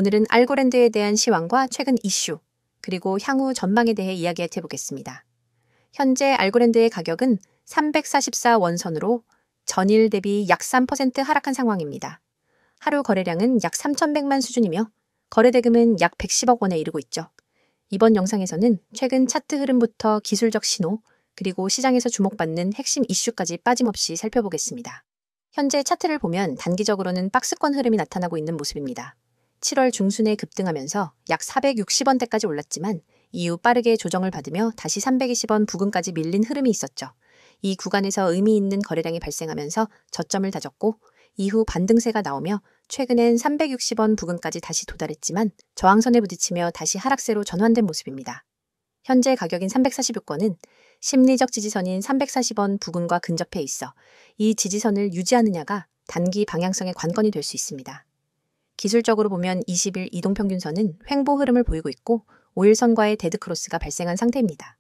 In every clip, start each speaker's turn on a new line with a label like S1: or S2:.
S1: 오늘은 알고랜드에 대한 시황과 최근 이슈, 그리고 향후 전망에 대해 이야기해 보겠습니다. 현재 알고랜드의 가격은 344원선으로 전일 대비 약 3% 하락한 상황입니다. 하루 거래량은 약 3,100만 수준이며 거래대금은 약 110억 원에 이르고 있죠. 이번 영상에서는 최근 차트 흐름부터 기술적 신호, 그리고 시장에서 주목받는 핵심 이슈까지 빠짐없이 살펴보겠습니다. 현재 차트를 보면 단기적으로는 박스권 흐름이 나타나고 있는 모습입니다. 7월 중순에 급등하면서 약 460원대까지 올랐지만 이후 빠르게 조정을 받으며 다시 320원 부근까지 밀린 흐름이 있었죠. 이 구간에서 의미 있는 거래량이 발생하면서 저점을 다졌고 이후 반등세가 나오며 최근엔 360원 부근까지 다시 도달했지만 저항선에 부딪히며 다시 하락세로 전환된 모습입니다. 현재 가격인 346원은 심리적 지지선인 340원 부근과 근접해 있어 이 지지선을 유지하느냐가 단기 방향성의 관건이 될 수 있습니다. 기술적으로 보면 20일 이동평균선은 횡보 흐름을 보이고 있고 5일선과의 데드크로스가 발생한 상태입니다.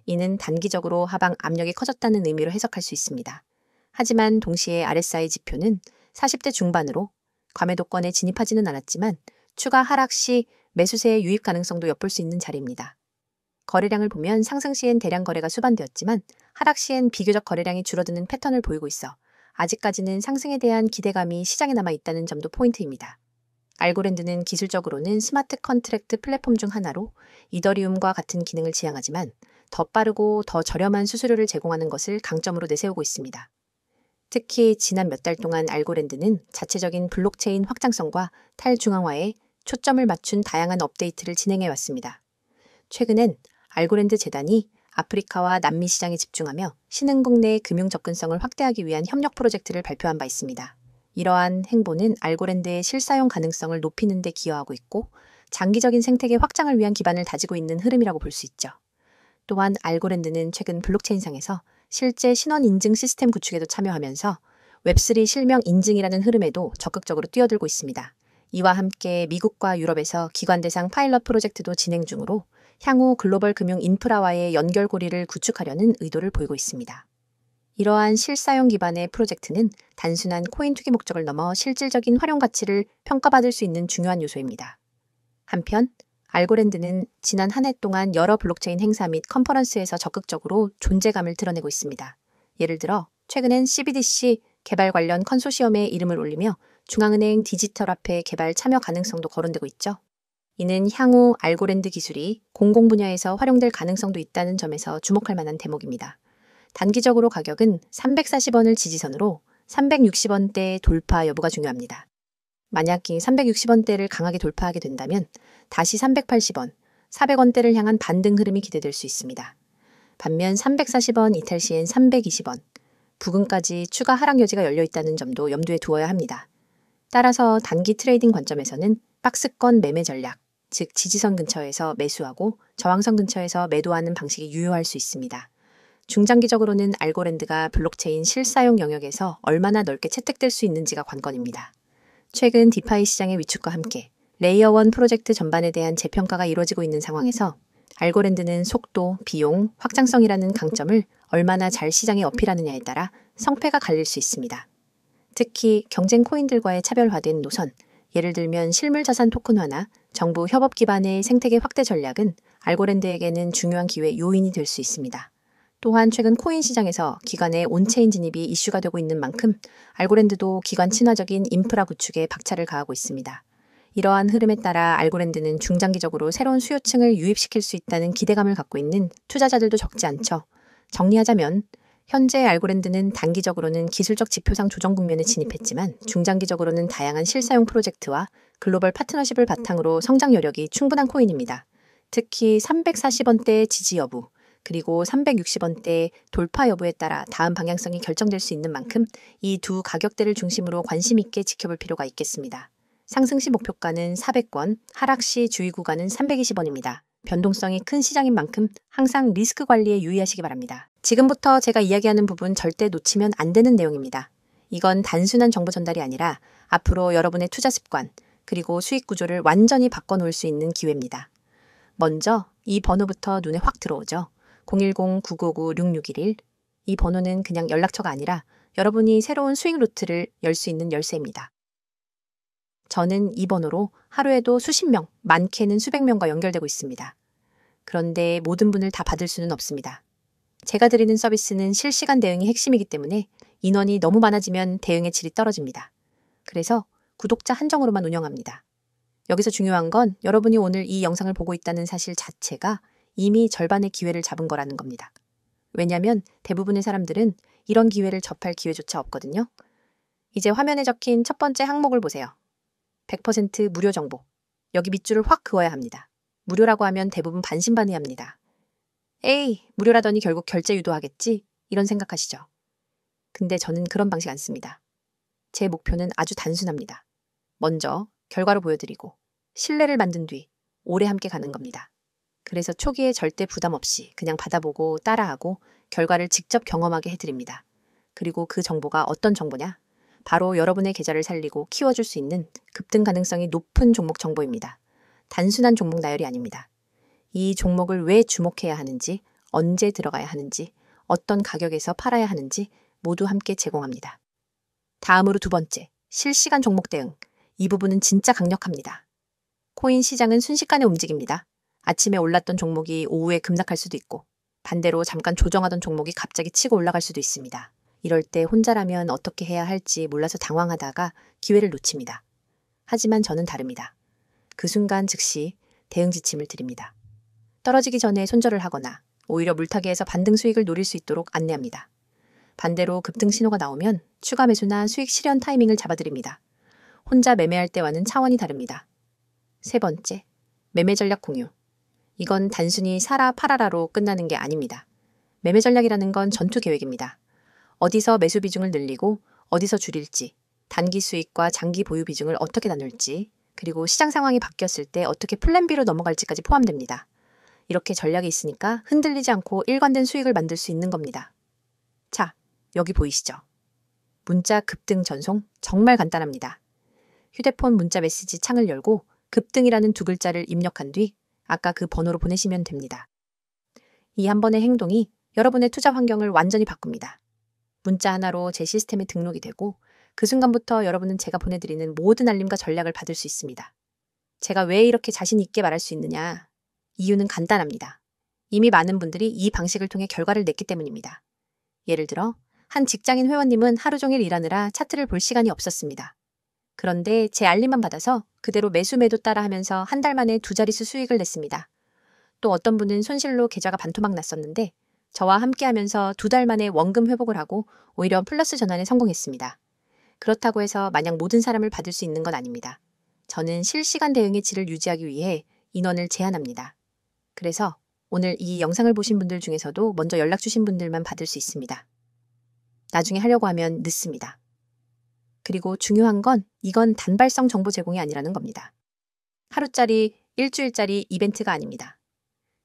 S1: 이는 단기적으로 하방 압력이 커졌다는 의미로 해석할 수 있습니다. 하지만 동시에 RSI 지표는 40대 중반으로 과매도권에 진입하지는 않았지만 추가 하락 시 매수세의 유입 가능성도 엿볼 수 있는 자리입니다. 거래량을 보면 상승 시엔 대량 거래가 수반되었지만 하락 시엔 비교적 거래량이 줄어드는 패턴을 보이고 있어 아직까지는 상승에 대한 기대감이 시장에 남아 있다는 점도 포인트입니다. 알고랜드는 기술적으로는 스마트 컨트랙트 플랫폼 중 하나로 이더리움과 같은 기능을 지향하지만 더 빠르고 더 저렴한 수수료를 제공하는 것을 강점으로 내세우고 있습니다. 특히 지난 몇 달 동안 알고랜드는 자체적인 블록체인 확장성과 탈중앙화에 초점을 맞춘 다양한 업데이트를 진행해 왔습니다. 최근엔 알고랜드 재단이 아프리카와 남미 시장에 집중하며 신흥국 내 금융 접근성을 확대하기 위한 협력 프로젝트를 발표한 바 있습니다. 이러한 행보는 알고랜드의 실사용 가능성을 높이는 데 기여하고 있고 장기적인 생태계 확장을 위한 기반을 다지고 있는 흐름이라고 볼 수 있죠. 또한 알고랜드는 최근 블록체인상에서 실제 신원 인증 시스템 구축에도 참여하면서 웹3 실명 인증이라는 흐름에도 적극적으로 뛰어들고 있습니다. 이와 함께 미국과 유럽에서 기관 대상 파일럿 프로젝트도 진행 중으로 향후 글로벌 금융 인프라와의 연결고리를 구축하려는 의도를 보이고 있습니다. 이러한 실사용 기반의 프로젝트는 단순한 코인 투기 목적을 넘어 실질적인 활용 가치를 평가받을 수 있는 중요한 요소입니다. 한편 알고랜드는 지난 한 해 동안 여러 블록체인 행사 및 컨퍼런스에서 적극적으로 존재감을 드러내고 있습니다. 예를 들어 최근엔 CBDC 개발 관련 컨소시엄에 이름을 올리며 중앙은행 디지털화폐 개발 참여 가능성도 거론되고 있죠. 이는 향후 알고랜드 기술이 공공 분야에서 활용될 가능성도 있다는 점에서 주목할 만한 대목입니다. 단기적으로 가격은 340원을 지지선으로 360원대 돌파 여부가 중요합니다. 만약 이 360원대를 강하게 돌파하게 된다면 다시 380원, 400원대를 향한 반등 흐름이 기대될 수 있습니다. 반면 340원 이탈 시엔 320원, 부근까지 추가 하락 여지가 열려 있다는 점도 염두에 두어야 합니다. 따라서 단기 트레이딩 관점에서는 박스권 매매 전략, 즉 지지선 근처에서 매수하고 저항선 근처에서 매도하는 방식이 유효할 수 있습니다. 중장기적으로는 알고랜드가 블록체인 실사용 영역에서 얼마나 넓게 채택될 수 있는지가 관건입니다. 최근 디파이 시장의 위축과 함께 레이어1 프로젝트 전반에 대한 재평가가 이루어지고 있는 상황에서 알고랜드는 속도, 비용, 확장성이라는 강점을 얼마나 잘 시장에 어필하느냐에 따라 성패가 갈릴 수 있습니다. 특히 경쟁 코인들과의 차별화된 노선, 예를 들면 실물자산 토큰화나 정부 협업 기반의 생태계 확대 전략은 알고랜드에게는 중요한 기회 요인이 될 수 있습니다. 또한 최근 코인 시장에서 기관의 온체인 진입이 이슈가 되고 있는 만큼 알고랜드도 기관 친화적인 인프라 구축에 박차를 가하고 있습니다. 이러한 흐름에 따라 알고랜드는 중장기적으로 새로운 수요층을 유입시킬 수 있다는 기대감을 갖고 있는 투자자들도 적지 않죠. 정리하자면 현재 알고랜드는 단기적으로는 기술적 지표상 조정 국면에 진입했지만 중장기적으로는 다양한 실사용 프로젝트와 글로벌 파트너십을 바탕으로 성장 여력이 충분한 코인입니다. 특히 340원대의 지지 여부, 그리고 360원대 돌파 여부에 따라 다음 방향성이 결정될 수 있는 만큼 이 두 가격대를 중심으로 관심 있게 지켜볼 필요가 있겠습니다. 상승 시 목표가는 400원, 하락 시 주의 구간은 320원입니다. 변동성이 큰 시장인 만큼 항상 리스크 관리에 유의하시기 바랍니다. 지금부터 제가 이야기하는 부분 절대 놓치면 안 되는 내용입니다. 이건 단순한 정보 전달이 아니라 앞으로 여러분의 투자 습관, 그리고 수익 구조를 완전히 바꿔놓을 수 있는 기회입니다. 먼저 이 번호부터 눈에 확 들어오죠. 010-959-6611. 이 번호는 그냥 연락처가 아니라 여러분이 새로운 수익 루트를 열 수 있는 열쇠입니다. 저는 이 번호로 하루에도 수십 명, 많게는 수백 명과 연결되고 있습니다. 그런데 모든 분을 다 받을 수는 없습니다. 제가 드리는 서비스는 실시간 대응이 핵심이기 때문에 인원이 너무 많아지면 대응의 질이 떨어집니다. 그래서 구독자 한정으로만 운영합니다. 여기서 중요한 건 여러분이 오늘 이 영상을 보고 있다는 사실 자체가 이미 절반의 기회를 잡은 거라는 겁니다. 왜냐하면 대부분의 사람들은 이런 기회를 접할 기회조차 없거든요. 이제 화면에 적힌 첫 번째 항목을 보세요. 100% 무료 정보. 여기 밑줄을 확 그어야 합니다. 무료라고 하면 대부분 반신반의합니다. 에이, 무료라더니 결국 결제 유도하겠지? 이런 생각하시죠. 근데 저는 그런 방식 안 씁니다. 제 목표는 아주 단순합니다. 먼저 결과로 보여드리고 신뢰를 만든 뒤 오래 함께 가는 겁니다. 그래서 초기에 절대 부담 없이 그냥 받아보고 따라하고 결과를 직접 경험하게 해드립니다. 그리고 그 정보가 어떤 정보냐? 바로 여러분의 계좌를 살리고 키워줄 수 있는 급등 가능성이 높은 종목 정보입니다. 단순한 종목 나열이 아닙니다. 이 종목을 왜 주목해야 하는지, 언제 들어가야 하는지, 어떤 가격에서 팔아야 하는지 모두 함께 제공합니다. 다음으로 두 번째, 실시간 종목 대응. 이 부분은 진짜 강력합니다. 코인 시장은 순식간에 움직입니다. 아침에 올랐던 종목이 오후에 급락할 수도 있고 반대로 잠깐 조정하던 종목이 갑자기 치고 올라갈 수도 있습니다. 이럴 때 혼자라면 어떻게 해야 할지 몰라서 당황하다가 기회를 놓칩니다. 하지만 저는 다릅니다. 그 순간 즉시 대응 지침을 드립니다. 떨어지기 전에 손절을 하거나 오히려 물타기에서 반등 수익을 노릴 수 있도록 안내합니다. 반대로 급등 신호가 나오면 추가 매수나 수익 실현 타이밍을 잡아드립니다. 혼자 매매할 때와는 차원이 다릅니다. 세 번째, 매매 전략 공유. 이건 단순히 사라 팔아라로 끝나는 게 아닙니다. 매매 전략이라는 건 전투 계획입니다. 어디서 매수 비중을 늘리고 어디서 줄일지, 단기 수익과 장기 보유 비중을 어떻게 나눌지, 그리고 시장 상황이 바뀌었을 때 어떻게 플랜 B로 넘어갈지까지 포함됩니다. 이렇게 전략이 있으니까 흔들리지 않고 일관된 수익을 만들 수 있는 겁니다. 자, 여기 보이시죠? 문자 급등 전송 정말 간단합니다. 휴대폰 문자 메시지 창을 열고 급등이라는 두 글자를 입력한 뒤 아까 그 번호로 보내시면 됩니다. 이 한 번의 행동이 여러분의 투자 환경을 완전히 바꿉니다. 문자 하나로 제 시스템에 등록이 되고 그 순간부터 여러분은 제가 보내드리는 모든 알림과 전략을 받을 수 있습니다. 제가 왜 이렇게 자신 있게 말할 수 있느냐? 이유는 간단합니다. 이미 많은 분들이 이 방식을 통해 결과를 냈기 때문입니다. 예를 들어 한 직장인 회원님은 하루 종일 일하느라 차트를 볼 시간이 없었습니다. 그런데 제 알림만 받아서 그대로 매수 매도 따라 하면서 한 달 만에 두 자릿수 수익을 냈습니다. 또 어떤 분은 손실로 계좌가 반토막 났었는데 저와 함께 하면서 두 달 만에 원금 회복을 하고 오히려 플러스 전환에 성공했습니다. 그렇다고 해서 마냥 모든 사람을 받을 수 있는 건 아닙니다. 저는 실시간 대응의 질을 유지하기 위해 인원을 제한합니다. 그래서 오늘 이 영상을 보신 분들 중에서도 먼저 연락 주신 분들만 받을 수 있습니다. 나중에 하려고 하면 늦습니다. 그리고 중요한 건 이건 단발성 정보 제공이 아니라는 겁니다. 하루짜리, 일주일짜리 이벤트가 아닙니다.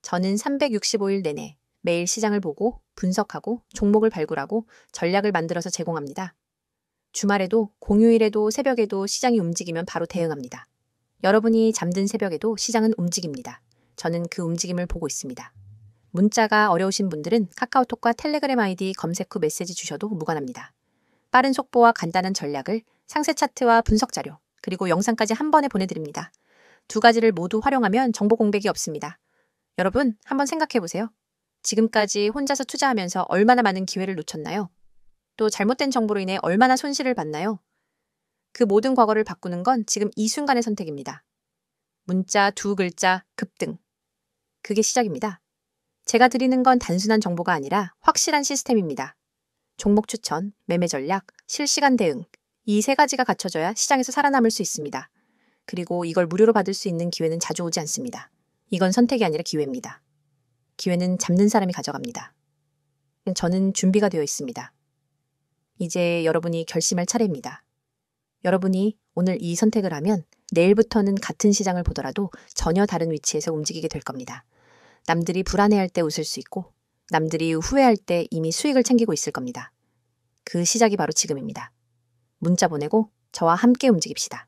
S1: 저는 365일 내내 매일 시장을 보고 분석하고 종목을 발굴하고 전략을 만들어서 제공합니다. 주말에도 공휴일에도 새벽에도 시장이 움직이면 바로 대응합니다. 여러분이 잠든 새벽에도 시장은 움직입니다. 저는 그 움직임을 보고 있습니다. 문자가 어려우신 분들은 카카오톡과 텔레그램 아이디 검색 후 메시지 주셔도 무관합니다. 빠른 속보와 간단한 전략을 상세 차트와 분석 자료, 그리고 영상까지 한 번에 보내드립니다. 두 가지를 모두 활용하면 정보 공백이 없습니다. 여러분, 한번 생각해 보세요. 지금까지 혼자서 투자하면서 얼마나 많은 기회를 놓쳤나요? 또 잘못된 정보로 인해 얼마나 손실을 봤나요? 그 모든 과거를 바꾸는 건 지금 이 순간의 선택입니다. 문자 두 글자 급등. 그게 시작입니다. 제가 드리는 건 단순한 정보가 아니라 확실한 시스템입니다. 종목 추천, 매매 전략, 실시간 대응. 이 세 가지가 갖춰져야 시장에서 살아남을 수 있습니다. 그리고 이걸 무료로 받을 수 있는 기회는 자주 오지 않습니다. 이건 선택이 아니라 기회입니다. 기회는 잡는 사람이 가져갑니다. 저는 준비가 되어 있습니다. 이제 여러분이 결심할 차례입니다. 여러분이 오늘 이 선택을 하면 내일부터는 같은 시장을 보더라도 전혀 다른 위치에서 움직이게 될 겁니다. 남들이 불안해할 때 웃을 수 있고 남들이 후회할 때 이미 수익을 챙기고 있을 겁니다. 그 시작이 바로 지금입니다. 문자 보내고 저와 함께 움직입시다.